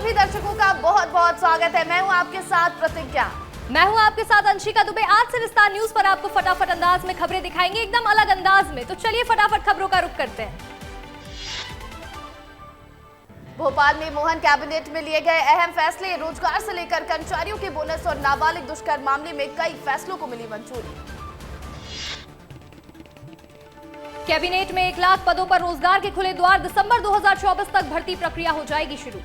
सभी दर्शकों का बहुत बहुत स्वागत है। मैं हूं आपके साथ प्रतिज्ञा। मैं हूं आपके साथ अंशिका दुबे। आज से विस्तार न्यूज पर आपको फटाफट अंदाज में खबरें दिखाएंगे, एकदम अलग अंदाज में। तो चलिए फटाफट खबरों का रुख करते हैं। भोपाल में मोहन कैबिनेट में लिए गए अहम फैसले, रोजगार से लेकर कर्मचारियों के बोनस और नाबालिग दुष्कर्म मामले में कई फैसलों को मिली मंजूरी। कैबिनेट में 1 लाख पदों पर रोजगार के खुले द्वार, दिसंबर 2024 तक भर्ती प्रक्रिया हो जाएगी शुरू।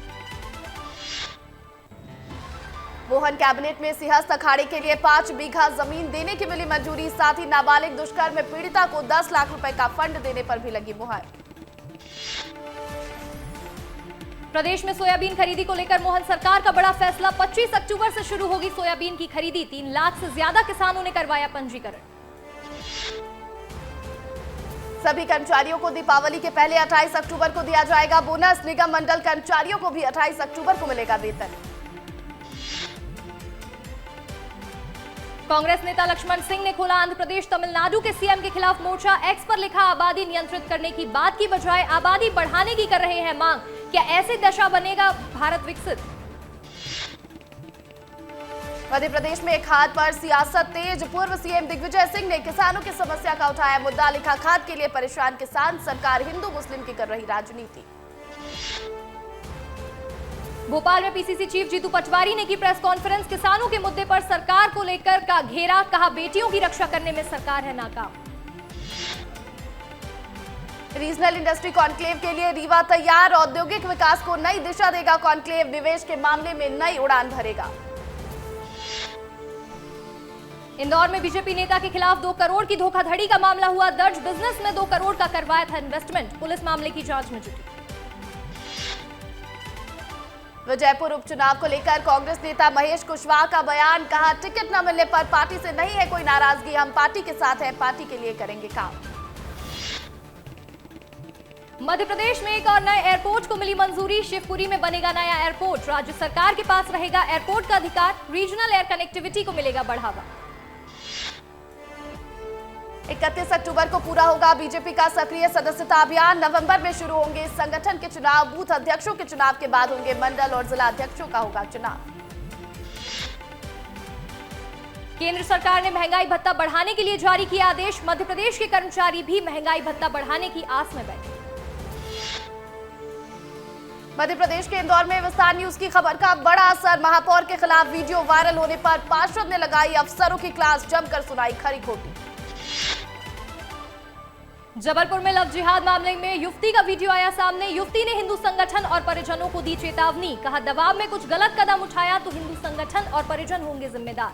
मोहन कैबिनेट में सिंहस्थ अखाड़े के लिए 5 बीघा जमीन देने की मिली मंजूरी, साथ ही नाबालिग दुष्कर्म में पीड़िता को 10 लाख रुपए का फंड देने पर भी लगी मुहर। प्रदेश में सोयाबीन खरीदी को लेकर मोहन सरकार का बड़ा फैसला, 25 अक्टूबर से शुरू होगी सोयाबीन की खरीदी। 3 लाख से ज्यादा किसानों ने करवाया पंजीकरण। सभी कर्मचारियों को दीपावली के पहले 28 अक्टूबर को दिया जाएगा बोनस। निगम मंडल कर्मचारियों को भी 28 अक्टूबर को मिलेगा वेतन। कांग्रेस नेता लक्ष्मण सिंह ने खोला आंध्र प्रदेश तमिलनाडु के सीएम के खिलाफ मोर्चा। एक्स पर लिखा, आबादी नियंत्रित करने की बात की बजाय आबादी बढ़ाने की कर रहे हैं मांग। क्या ऐसी दशा बनेगा भारत विकसित? मध्य प्रदेश में खाद पर सियासत तेज, पूर्व सीएम दिग्विजय सिंह ने किसानों की समस्या का उठाया मुद्दा। लिखा, खाद के लिए परेशान किसान, सरकार हिंदू मुस्लिम की कर रही राजनीति। भोपाल में पीसीसी चीफ जीतू पटवारी ने की प्रेस कॉन्फ्रेंस, किसानों के मुद्दे पर सरकार को लेकर का घेरा, कहा बेटियों की रक्षा करने में सरकार है नाकाम। रीजनल इंडस्ट्री कॉन्क्लेव के लिए रीवा तैयार, औद्योगिक विकास को नई दिशा देगा कॉन्क्लेव, निवेश के मामले में नई उड़ान भरेगा। इंदौर में बीजेपी नेता के खिलाफ 2 करोड़ की धोखाधड़ी का मामला हुआ दर्ज, बिजनेस में 2 करोड़ का करवाया था इन्वेस्टमेंट, पुलिस मामले की जांच में जुटी। विजयपुर उपचुनाव को लेकर कांग्रेस नेता महेश कुशवाहा का बयान, कहा टिकट न मिलने पर पार्टी से नहीं है कोई नाराजगी, हम पार्टी के साथ हैं, पार्टी के लिए करेंगे काम। मध्य प्रदेश में एक और नए एयरपोर्ट को मिली मंजूरी, शिवपुरी में बनेगा नया एयरपोर्ट, राज्य सरकार के पास रहेगा एयरपोर्ट का अधिकार, रीजनल एयर कनेक्टिविटी को मिलेगा बढ़ावा। 31 अक्टूबर को पूरा होगा बीजेपी का सक्रिय सदस्यता अभियान, नवंबर में शुरू होंगे संगठन के चुनाव, बूथ अध्यक्षों के चुनाव के बाद होंगे मंडल और जिला अध्यक्षों का होगा चुनाव। केंद्र सरकार ने महंगाई भत्ता बढ़ाने के लिए जारी किया आदेश, मध्य प्रदेश के कर्मचारी भी महंगाई भत्ता बढ़ाने की आस में बैठे। मध्य प्रदेश के इंदौर में विस्तार न्यूज की खबर का बड़ा असर, महापौर के खिलाफ वीडियो वायरल होने पर पार्षद ने लगाई अफसरों की क्लास, जमकर सुनाई खरी खोटी। जबलपुर में लव जिहाद मामले में युवती का वीडियो आया सामने, युवती ने हिंदू संगठन और परिजनों को दी चेतावनी, कहा दबाव में कुछ गलत कदम उठाया तो हिंदू संगठन और परिजन होंगे जिम्मेदार।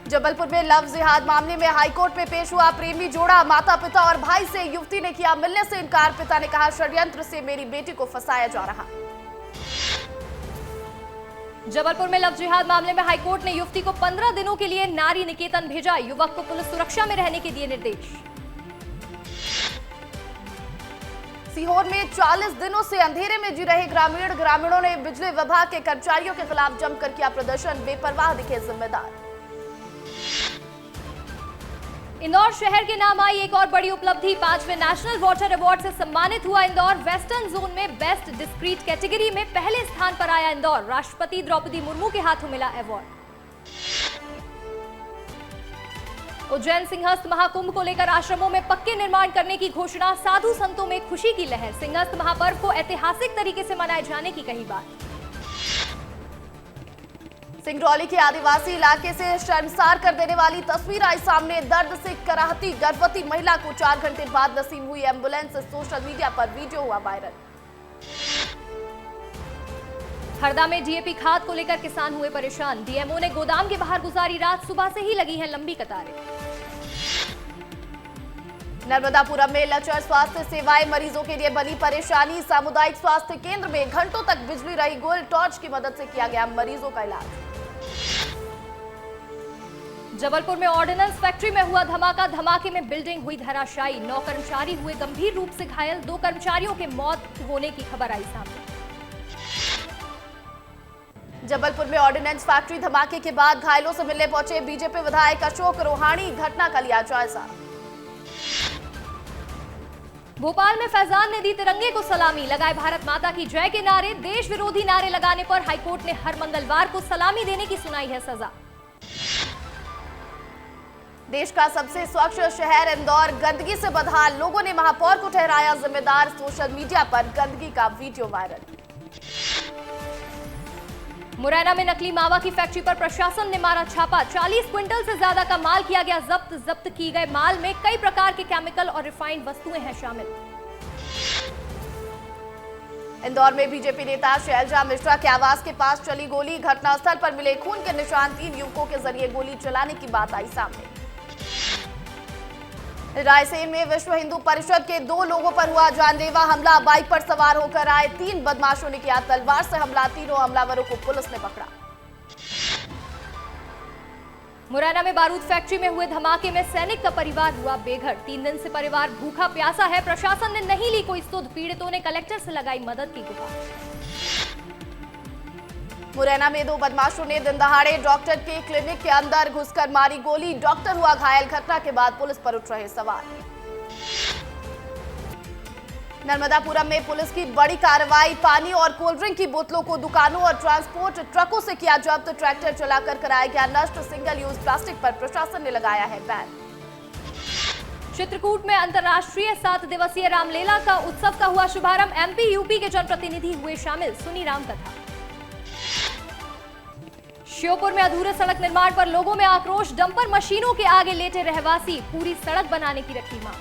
जबलपुर में लव जिहाद मामले में हाईकोर्ट में पेश हुआ प्रेमी जोड़ा, माता पिता और भाई से युवती ने किया मिलने से इनकार, पिता ने कहा षड्यंत्र से मेरी बेटी को फंसाया जा रहा। जबलपुर में लव जिहाद मामले में हाईकोर्ट ने युवती को 15 दिनों के लिए नारी निकेतन भेजा, युवक को पुलिस सुरक्षा में रहने के दिए निर्देश। सीहोर में 40 दिनों से अंधेरे में जी रहे ग्रामीणों ने बिजली विभाग के कर्मचारियों के खिलाफ जमकर किया प्रदर्शन, बेपरवाह दिखे जिम्मेदार। इंदौर शहर के नाम आई एक और बड़ी उपलब्धि, 5वें नेशनल वाटर अवार्ड से सम्मानित हुआ इंदौर, वेस्टर्न जोन में बेस्ट डिस्क्रीट कैटेगरी में पहले स्थान पर आया इंदौर, राष्ट्रपति द्रौपदी मुर्मू के हाथों मिला अवार्ड। उज्जैन सिंहस्थ महाकुंभ को लेकर आश्रमों में पक्के निर्माण करने की घोषणा, साधु संतों में खुशी की लहर, सिंहस्थ महापर्व को ऐतिहासिक तरीके से मनाए जाने की कही बात। सिंगरौली के आदिवासी इलाके से शर्मसार कर देने वाली तस्वीर आई सामने, दर्द से कराहती गर्भवती महिला को 4 घंटे बाद नसीब हुई एम्बुलेंस, सोशल मीडिया पर वीडियो हुआ वायरल। हरदा में डीएपी खाद को लेकर किसान हुए परेशान, डीएमओ ने गोदाम के बाहर गुजारी रात, सुबह से ही लगी हैं लंबी कतारें। नर्मदापुरम में लचर स्वास्थ्य सेवाएं मरीजों के लिए बनी परेशानी, सामुदायिक स्वास्थ्य केंद्र में घंटों तक बिजली रही गुल, टॉर्च की मदद से किया गया मरीजों का इलाज। जबलपुर में ऑर्डिनेंस फैक्ट्री में हुआ धमाका, धमाके में बिल्डिंग हुई धराशायी, 9 कर्मचारी हुए गंभीर रूप से घायल, 2 कर्मचारियों के मौत होने की खबर आई सामने। जबलपुर में ऑर्डिनेंस फैक्ट्री धमाके के बाद घायलों से मिलने पहुंचे बीजेपी विधायक अशोक रोहाणी, घटना का लिया जायजा। भोपाल में फैजान ने दी तिरंगे को सलामी, लगाए भारत माता की जय के नारे। देश विरोधी नारे लगाने पर हाईकोर्ट ने हर मंगलवार को सलामी देने की सुनाई है सजा। देश का सबसे स्वच्छ शहर इंदौर गंदगी से बदहाल, लोगों ने महापौर को ठहराया जिम्मेदार। सोशल मीडिया पर गंदगी का वीडियो वायरल। मुरैना में नकली मावा की फैक्ट्री पर प्रशासन ने मारा छापा, 40 क्विंटल से ज्यादा का माल किया गया जब्त। जब्त की गए माल में कई प्रकार के केमिकल और रिफाइंड वस्तुएं हैं शामिल। इंदौर में बीजेपी नेता शैलजा मिश्रा के आवास के पास चली गोली, घटनास्थल पर मिले खून के निशान। 3 युवकों के जरिए गोली चलाने की बात आई सामने। रायसेन में विश्व हिंदू परिषद के 2 लोगों पर हुआ जानलेवा हमला, बाइक पर सवार होकर आए 3 बदमाशों ने किया तलवार से हमला। तीनों हमलावरों को पुलिस ने पकड़ा। मुरैना में बारूद फैक्ट्री में हुए धमाके में सैनिक का परिवार हुआ बेघर। 3 दिन से परिवार भूखा प्यासा है, प्रशासन ने नहीं ली कोई सुध। पीड़ितों ने कलेक्टर से लगाई मदद की गुहार। मुरैना में 2 बदमाशों ने दिन दहाड़े डॉक्टर के क्लिनिक के अंदर घुसकर मारी गोली, डॉक्टर हुआ घायल। घटना के बाद पुलिस पर उठ रहे सवाल। नर्मदापुरम में पुलिस की बड़ी कार्रवाई, पानी और कोल्ड ड्रिंक की बोतलों को दुकानों और ट्रांसपोर्ट ट्रकों से किया जब्त। ट्रैक्टर चलाकर कराया गया नष्ट। सिंगल यूज प्लास्टिक पर प्रशासन ने लगाया है बैन। चित्रकूट में अंतर्राष्ट्रीय 7 दिवसीय रामलीला का उत्सव का हुआ शुभारंभ। एमपी यूपी के जनप्रतिनिधि हुए शामिल, सुनी राम कथा। श्योपुर में अधूरे सड़क निर्माण पर लोगों में आक्रोश, डंपर मशीनों के आगे लेटे रहवासी, पूरी सड़क बनाने की रखी मांग।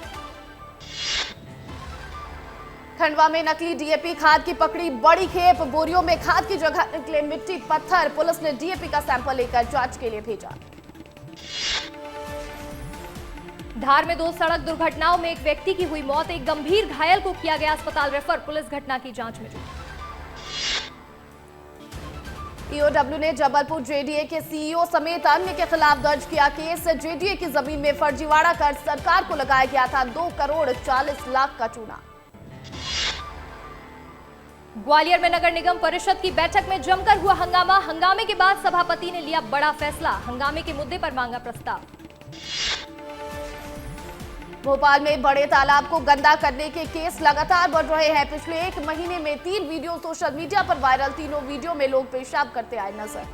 खंडवा में नकली डीएपी खाद की पकड़ी बड़ी खेप, बोरियों में खाद की जगह निकले मिट्टी पत्थर। पुलिस ने डीएपी का सैंपल लेकर जांच के लिए भेजा। धार में 2 सड़क दुर्घटनाओं में एक व्यक्ति की हुई मौत, एक गंभीर घायल को किया गया अस्पताल रेफर। पुलिस घटना की जांच में जुटी। ईओडब्ल्यू ने जबलपुर जेडीए के सीईओ समेत अन्य के खिलाफ दर्ज किया केस। जेडीए की जमीन में फर्जीवाड़ा कर सरकार को लगाया गया था 2 करोड़ 40 लाख का चूना। ग्वालियर में नगर निगम परिषद की बैठक में जमकर हुआ हंगामा, हंगामे के बाद सभापति ने लिया बड़ा फैसला, हंगामे के मुद्दे पर मांगा प्रस्ताव। भोपाल में बड़े तालाब को गंदा करने के केस लगातार बढ़ रहे हैं। पिछले 1 महीने में 3 वीडियो सोशल मीडिया पर वायरल। तीनों वीडियो में लोग पेशाब करते आए नजर।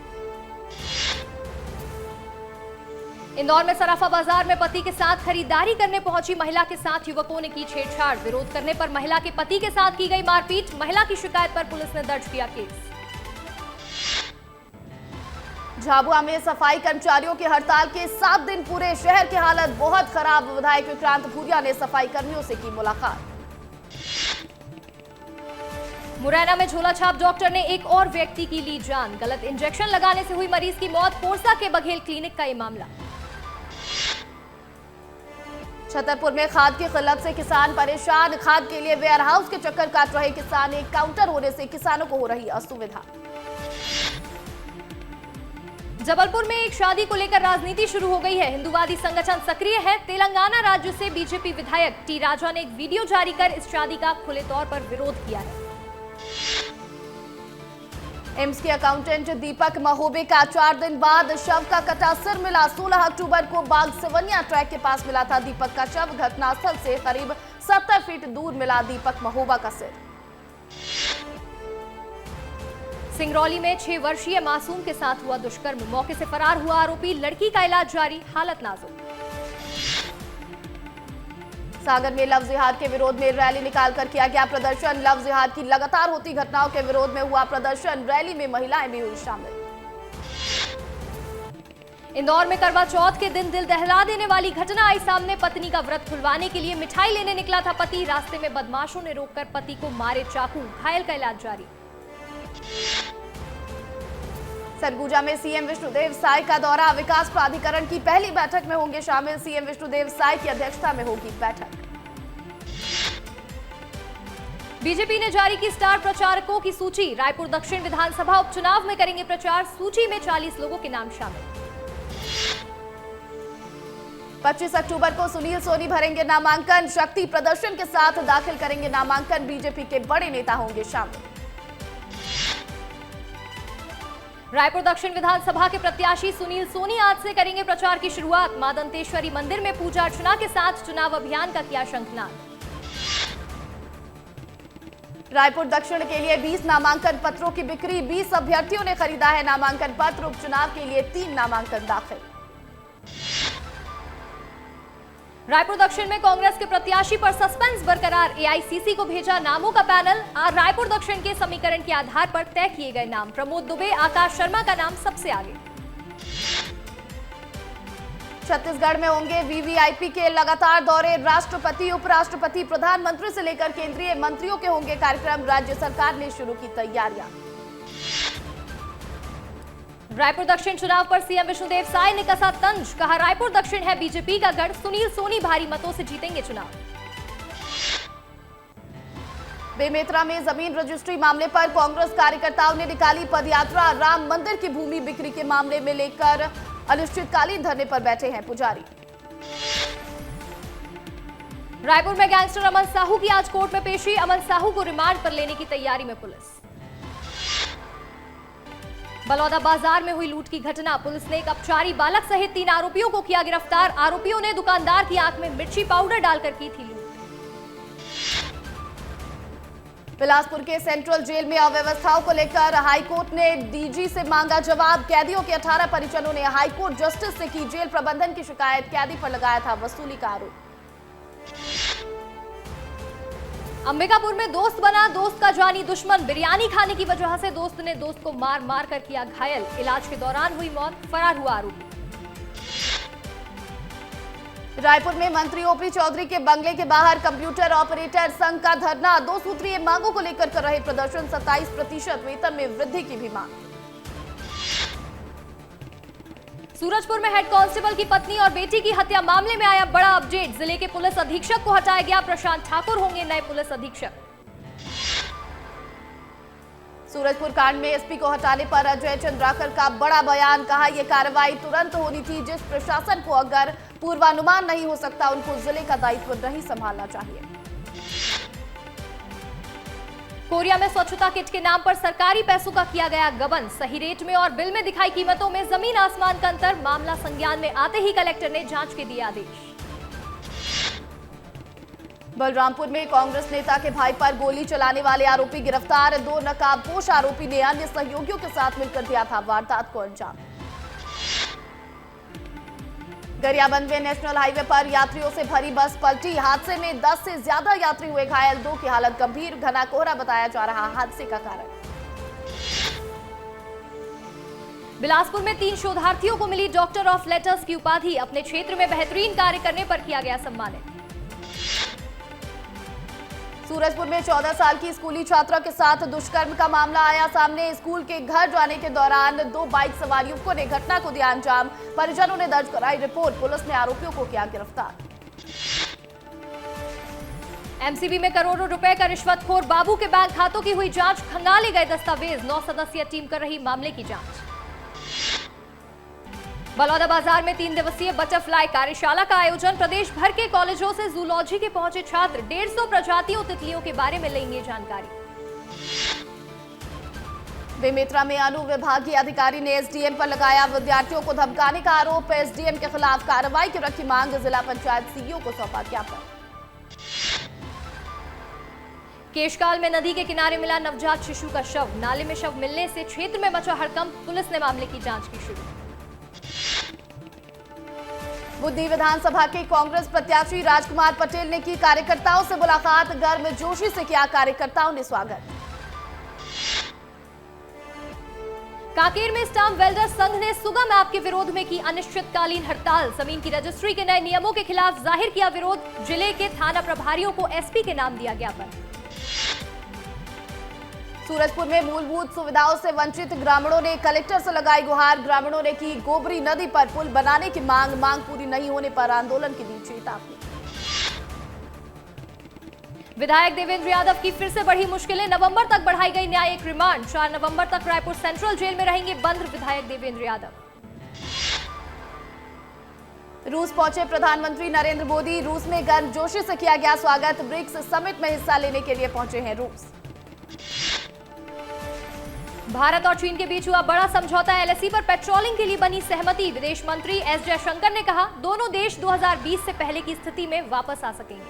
इंदौर में सराफा बाजार में पति के साथ खरीदारी करने पहुंची महिला के साथ युवकों ने की छेड़छाड़। विरोध करने पर महिला के पति के साथ की गई मारपीट। महिला की शिकायत पर पुलिस ने दर्ज किया केस। झाबुआ में सफाई कर्मचारियों की हड़ताल के 7 दिन पूरे, शहर की हालत बहुत खराब। विधायक विक्रांत भूरिया ने सफाई कर्मियों से की मुलाकात। मुरैना में झोला छाप डॉक्टर ने एक और व्यक्ति की ली जान, गलत इंजेक्शन लगाने से हुई मरीज की मौत। पोरसा के बघेल क्लिनिक का ये मामला। छतरपुर में खाद की किल्लत से किसान परेशान, खाद के लिए वेयर हाउस के चक्कर काट रहे किसान। एक काउंटर होने से किसानों को हो रही असुविधा। जबलपुर में एक शादी को लेकर राजनीति शुरू हो गई है, हिंदूवादी संगठन सक्रिय है। तेलंगाना राज्य से बीजेपी विधायक टी राजा ने एक वीडियो जारी कर इस शादी का खुले तौर पर विरोध किया है। एम्स के अकाउंटेंट दीपक महोबे का 4 दिन बाद शव का कटा सिर मिला। 16 अक्टूबर को बाग सिवनिया ट्रैक के पास मिला था दीपक का शव। घटनास्थल से करीब 70 फीट दूर मिला दीपक महोबा का सिर। सिंगरौली में 6 वर्षीय मासूम के साथ हुआ दुष्कर्म, मौके से फरार हुआ आरोपी। लड़की का इलाज जारी, हालत नाजुक। सागर में लव जिहाद के विरोध में रैली निकालकर किया गया प्रदर्शन। लव जिहाद की लगातार होती घटनाओं के विरोध में हुआ प्रदर्शन। रैली में महिलाएं भी हुई शामिल। इंदौर में करवा चौथ के दिन दिल दहला देने वाली घटना आई सामने। पत्नी का व्रत खुलवाने के लिए मिठाई लेने निकला था पति, रास्ते में बदमाशों ने रोककर पति को मारे चाकू, घायल का इलाज जारी। सरगुजा में सीएम विष्णुदेव साय का दौरा, विकास प्राधिकरण की पहली बैठक में होंगे शामिल। सीएम विष्णुदेव साय की अध्यक्षता में होगी बैठक। बीजेपी ने जारी की स्टार प्रचारकों की सूची, रायपुर दक्षिण विधानसभा उपचुनाव में करेंगे प्रचार। सूची में 40 लोगों के नाम शामिल। 25 अक्टूबर को सुनील सोनी भरेंगे नामांकन, शक्ति प्रदर्शन के साथ दाखिल करेंगे नामांकन। बीजेपी के बड़े नेता होंगे शामिल। रायपुर दक्षिण विधानसभा के प्रत्याशी सुनील सोनी आज से करेंगे प्रचार की शुरुआत। मां दंतेश्वरी मंदिर में पूजा अर्चना के साथ चुनाव अभियान का किया शंखनाद। रायपुर दक्षिण के लिए 20 नामांकन पत्रों की बिक्री, 20 अभ्यर्थियों ने खरीदा है नामांकन पत्र। उपचुनाव के लिए 3 नामांकन दाखिल। रायपुर दक्षिण में कांग्रेस के प्रत्याशी पर सस्पेंस बरकरार, एआईसीसी को भेजा नामों का पैनल। रायपुर दक्षिण के समीकरण के आधार पर तय किए गए नाम, प्रमोद दुबे, आकाश शर्मा का नाम सबसे आगे। छत्तीसगढ़ में होंगे वीवीआईपी के लगातार दौरे, राष्ट्रपति, उपराष्ट्रपति, प्रधानमंत्री से लेकर केंद्रीय मंत्रियों के होंगे कार्यक्रम। राज्य सरकार ने शुरू की तैयारियां। रायपुर दक्षिण चुनाव पर सीएम विष्णुदेव साय ने कसा तंज, कहा रायपुर दक्षिण है बीजेपी का गढ़, सुनील सोनी भारी मतों से जीतेंगे चुनाव। बेमेतरा में जमीन रजिस्ट्री मामले पर कांग्रेस कार्यकर्ताओं ने निकाली पदयात्रा, राम मंदिर की भूमि बिक्री के मामले में लेकर अनिश्चितकालीन धरने पर बैठे हैं पुजारी। रायपुर में गैंगस्टर अमन साहू की आज कोर्ट में पेशी, अमन साहू को रिमांड पर लेने की तैयारी में पुलिस। बलौदा बाजार में हुई लूट की घटना, पुलिस ने एक अपचारी बालक सहित 3 आरोपियों को किया गिरफ्तार। आरोपियों ने दुकानदार की आंख में मिर्ची पाउडर डालकर की थी लूट। बिलासपुर के सेंट्रल जेल में अव्यवस्थाओं को लेकर हाईकोर्ट ने डीजी से मांगा जवाब। कैदियों के 18 परिजनों ने हाईकोर्ट जस्टिस से की जेल प्रबंधन की शिकायत, कैदी पर लगाया था वसूली का आरोप। अंबिकापुर में दोस्त बना दोस्त का जानी दुश्मन, बिरयानी खाने की वजह से दोस्त ने दोस्त को मार मार कर किया घायल, इलाज के दौरान हुई मौत, फरार हुआ आरोपी। रायपुर में मंत्री ओपी चौधरी के बंगले के बाहर कंप्यूटर ऑपरेटर संघ का धरना, 2 सूत्रीय मांगों को लेकर कर रहे प्रदर्शन। 27% वेतन में वृद्धि की भी मांग। सूरजपुर में हेड कांस्टेबल की पत्नी और बेटी की हत्या मामले में आया बड़ा अपडेट, जिले के पुलिस अधीक्षक को हटाया गया, प्रशांत ठाकुर होंगे नए पुलिस अधीक्षक। सूरजपुर कांड में एसपी को हटाने पर अजय चंद्राकर का बड़ा बयान, कहा यह कार्रवाई तुरंत होनी थी। जिस प्रशासन को अगर पूर्वानुमान नहीं हो सकता उनको जिले का दायित्व नहीं संभालना चाहिए। कोरिया में स्वच्छता किट के नाम पर सरकारी पैसों का किया गया गबन, सही रेट में और बिल में दिखाई कीमतों में जमीन आसमान का अंतर, मामला संज्ञान में आते ही कलेक्टर ने जांच के दिए आदेश। बलरामपुर में कांग्रेस नेता के भाई पर गोली चलाने वाले आरोपी गिरफ्तार, 2 नकाबपोश आरोपी ने अन्य सहयोगियों के साथ मिलकर दिया था वारदात को अंजाम। गरियाबंद में नेशनल हाईवे पर यात्रियों से भरी बस पलटी, हादसे में 10 से ज्यादा यात्री हुए घायल, 2 की हालत गंभीर, घना कोहरा बताया जा रहा हादसे का कारण। बिलासपुर में 3 शोधार्थियों को मिली डॉक्टर ऑफ लेटर्स की उपाधि, अपने क्षेत्र में बेहतरीन कार्य करने पर किया गया सम्मानित। सूरजपुर में 14 साल की स्कूली छात्रा के साथ दुष्कर्म का मामला आया सामने। स्कूल के घर जाने के दौरान 2 बाइक सवार युवकों ने घटना को दिया अंजाम, परिजनों ने दर्ज कराई रिपोर्ट, पुलिस ने आरोपियों को किया गिरफ्तार। एमसीबी में करोड़ों रुपए का रिश्वतखोर बाबू के बैंक खातों की हुई जांच, खंगाले गए दस्तावेज, 9 सदस्यीय टीम कर रही मामले की जांच। बलौदा बाजार में 3 दिवसीय बटरफ्लाई कार्यशाला का आयोजन, प्रदेश भर के कॉलेजों से जूलॉजी के पहुंचे छात्र, 150 प्रजातियों तितलियों के बारे में लेंगे जानकारी। बेमेतरा में अनुविभागीय अधिकारी ने एसडीएम पर लगाया विद्यार्थियों को धमकाने का आरोप, एसडीएम के खिलाफ कार्रवाई की रखी मांग, जिला पंचायत सीईओ को सौंपा ज्ञापन। केशकाल में नदी के किनारे मिला नवजात शिशु का शव, नाले में शव मिलने से क्षेत्र में मचा हड़कंप, पुलिस ने मामले की जांच की शुरू। बुद्धि विधानसभा के कांग्रेस प्रत्याशी राजकुमार पटेल ने की कार्यकर्ताओं से मुलाकात, गर्मजोशी से किया कार्यकर्ताओं ने स्वागत। कांकेर में स्टाम्प वेल्डर्स संघ ने सुगम ऐप के विरोध में की अनिश्चितकालीन हड़ताल, जमीन की रजिस्ट्री के नए नियमों के खिलाफ जाहिर किया विरोध, जिले के थाना प्रभारियों को एसपी के नाम दिया ज्ञापन। सूरजपुर में मूलभूत सुविधाओं से वंचित ग्रामीणों ने कलेक्टर से लगाई गुहार, ग्रामीणों ने की गोबरी नदी पर पुल बनाने की मांग पूरी नहीं होने पर आंदोलन की दी चेतावनी। विधायक देवेंद्र यादव की फिर से बढ़ी मुश्किलें, नवंबर तक बढ़ाई गई न्यायिक रिमांड, 4 नवंबर तक रायपुर सेंट्रल जेल में रहेंगे बंद विधायक देवेंद्र यादव। रूस पहुंचे प्रधानमंत्री नरेंद्र मोदी, रूस में गर्मजोशी से किया गया स्वागत, ब्रिक्स समिट में हिस्सा लेने के लिए पहुंचे हैं रूस। भारत और चीन के बीच हुआ बड़ा समझौता, एलएसी पर पेट्रोलिंग के लिए बनी सहमति, विदेश मंत्री एस जयशंकर ने कहा दोनों देश 2020 से पहले की स्थिति में वापस आ सकेंगे।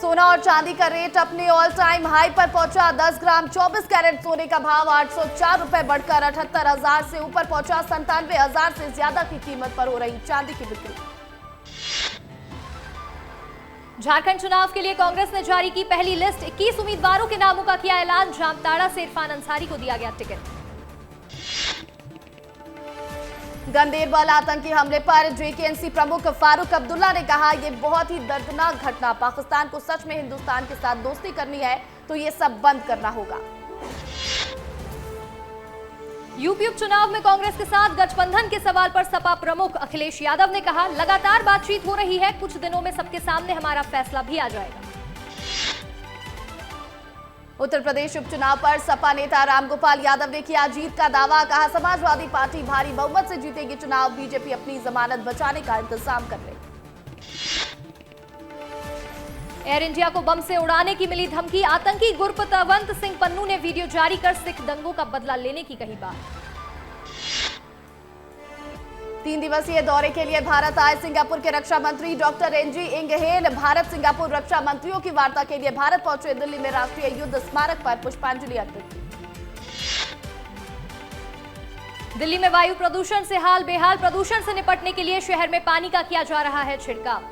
सोना और चांदी का रेट अपने ऑल टाइम हाई पर पहुंचा। 10 ग्राम 24 कैरेट सोने का भाव 804 रुपए बढ़कर 78,000 से ऊपर पहुंचा। 97,000 से ज्यादा की कीमत पर हो रही चांदी की बिक्री। झारखंड चुनाव के लिए कांग्रेस ने जारी की पहली लिस्ट। 21 उम्मीदवारों के नामों का किया ऐलान। जामताड़ा से इरफान अंसारी को दिया गया टिकट। गंदेरबल आतंकी हमले पर जेकेएनसी प्रमुख फारूक अब्दुल्ला ने कहा, यह बहुत ही दर्दनाक घटना। पाकिस्तान को सच में हिंदुस्तान के साथ दोस्ती करनी है तो ये सब बंद करना होगा। यूपी उपचुनाव में कांग्रेस के साथ गठबंधन के सवाल पर सपा प्रमुख अखिलेश यादव ने कहा, लगातार बातचीत हो रही है, कुछ दिनों में सबके सामने हमारा फैसला भी आ जाएगा। उत्तर प्रदेश उपचुनाव पर सपा नेता रामगोपाल यादव ने किया जीत का दावा। कहा, समाजवादी पार्टी भारी बहुमत से जीतेगी चुनाव। बीजेपी अपनी जमानत बचाने का इंतजाम कर रही। एयर इंडिया को बम से उड़ाने की मिली धमकी। आतंकी गुरपतवंत सिंह पन्नू ने वीडियो जारी कर सिख दंगों का बदला लेने की कही बात। 3 दिवसीय दौरे के लिए भारत आए सिंगापुर के रक्षा मंत्री डॉक्टर एनजी इंगहेन। भारत सिंगापुर रक्षा मंत्रियों की वार्ता के लिए भारत पहुंचे। दिल्ली में राष्ट्रीय युद्ध स्मारक पर पुष्पांजलि अर्पित की। दिल्ली में वायु प्रदूषण से हाल बेहाल। प्रदूषण से निपटने के लिए शहर में पानी का किया जा रहा है छिड़काव।